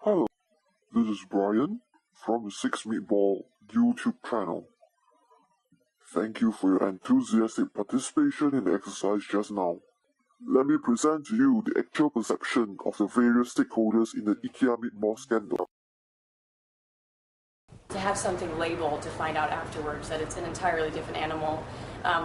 Hello, this is Brian from the Six Meatball YouTube channel. Thank you for your enthusiastic participation in the exercise just now. Let me present to you the actual perception of the various stakeholders in the Ikea Meatball scandal. To have something labeled to find out afterwards that it's an entirely different animal,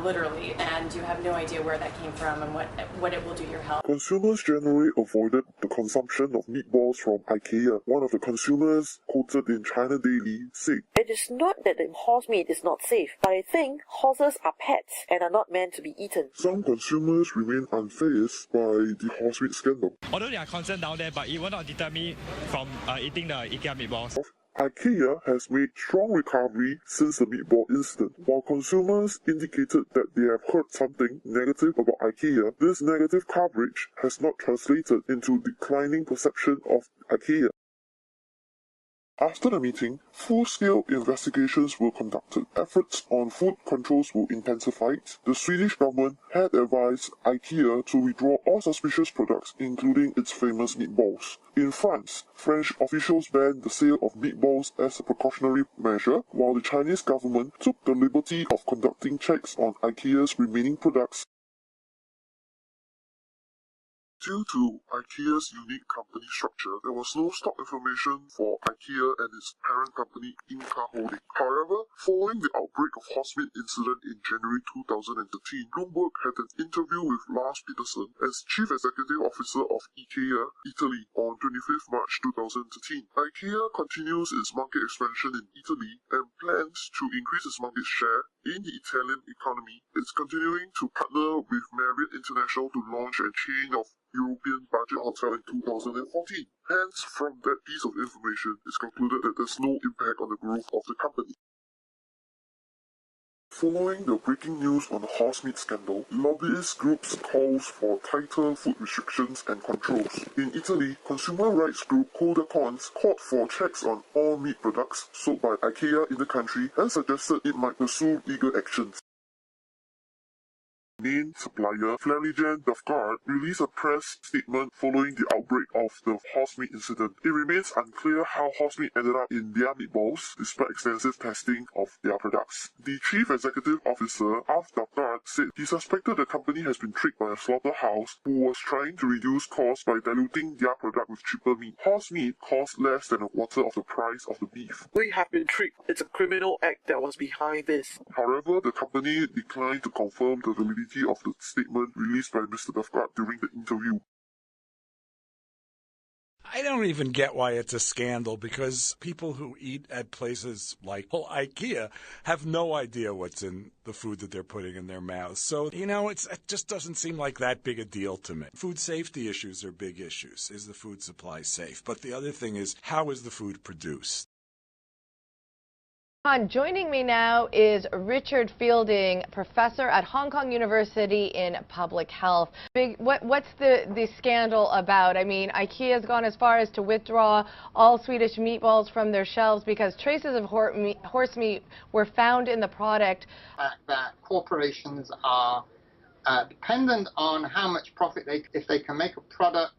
literally, and you have no idea where that came from and what it will do to your health. Consumers generally avoided the consumption of meatballs from Ikea. One of the consumers quoted in China Daily said, "It is not that the horse meat is not safe, but I think horses are pets and are not meant to be eaten." Some consumers remain unfazed by the horse meat scandal. Although there are concerns down there, but it will not deter me from eating the Ikea meatballs. Ikea has made strong recovery since the meatball incident. While consumers indicated that they have heard something negative about Ikea, this negative coverage has not translated into declining perception of Ikea. After the meeting, full-scale investigations were conducted. Efforts on food controls were intensified. The Swedish government had advised Ikea to withdraw all suspicious products, including its famous meatballs. In France, French officials banned the sale of meatballs as a precautionary measure, while the Chinese government took the liberty of conducting checks on Ikea's remaining products. Due to Ikea's unique company structure, there was no stock information for Ikea and its parent company Inca Holding. However, following the outbreak of horsemeat incident in January 2013, Bloomberg had an interview with Lars Peterson as Chief Executive Officer of Ikea, Italy, on 25th March 2013. Ikea continues its market expansion in Italy and plans to increase its market share in the Italian economy. It's continuing to partner with Marriott International to launch a chain of European budget hotel in 2014. Hence, from that piece of information, it's concluded that there's no impact on the growth of the company. Following the breaking news on the horse meat scandal, lobbyist groups calls for tighter food restrictions and controls. In Italy, consumer rights group Coda Cons called for checks on all meat products sold by Ikea in the country and suggested it might pursue legal actions. Main supplier Flanagan Duffguard released a press statement following the outbreak of the horsemeat incident. It remains unclear how horsemeat ended up in their meatballs, despite extensive testing of their products. The chief executive officer of Duffguard said he suspected the company has been tricked by a slaughterhouse who was trying to reduce costs by diluting their product with cheaper meat. Horse meat costs less than a quarter of the price of the beef. "We have been tricked. It's a criminal act that was behind this." However, the company declined to confirm the validity of the statement released by Mr. Duffguard during the interview. I don't even get why it's a scandal, because people who eat at places like IKEA have no idea what's in the food that they're putting in their mouths. So, it just doesn't seem like that big a deal to me. Food safety issues are big issues. Is the food supply safe? But the other thing is, how is the food produced? Joining me now is Richard Fielding, professor at Hong Kong University in public health. What's the scandal about? I mean, IKEA's gone as far as to withdraw all Swedish meatballs from their shelves because traces of horse meat were found in the product. That corporations are dependent on how much profit if they can make a product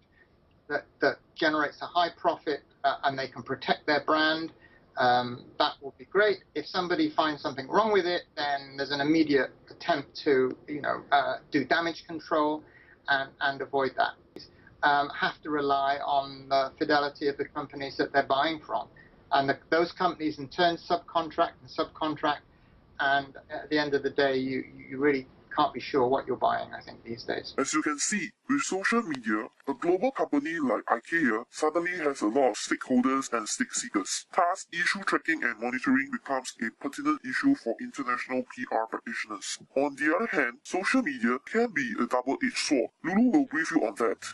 that generates a high profit and they can protect their brand. That will be great. If somebody finds something wrong with it, then there's an immediate attempt to, do damage control and avoid that. Have to rely on the fidelity of the companies that they're buying from. And those companies in turn subcontract, and at the end of the day, you really can't be sure what you're buying, I think, these days. As you can see, with social media, a global company like Ikea suddenly has a lot of stakeholders and stake seekers. Thus, issue tracking and monitoring becomes a pertinent issue for international PR practitioners. On the other hand, social media can be a double-edged sword. Lulu will brief you on that.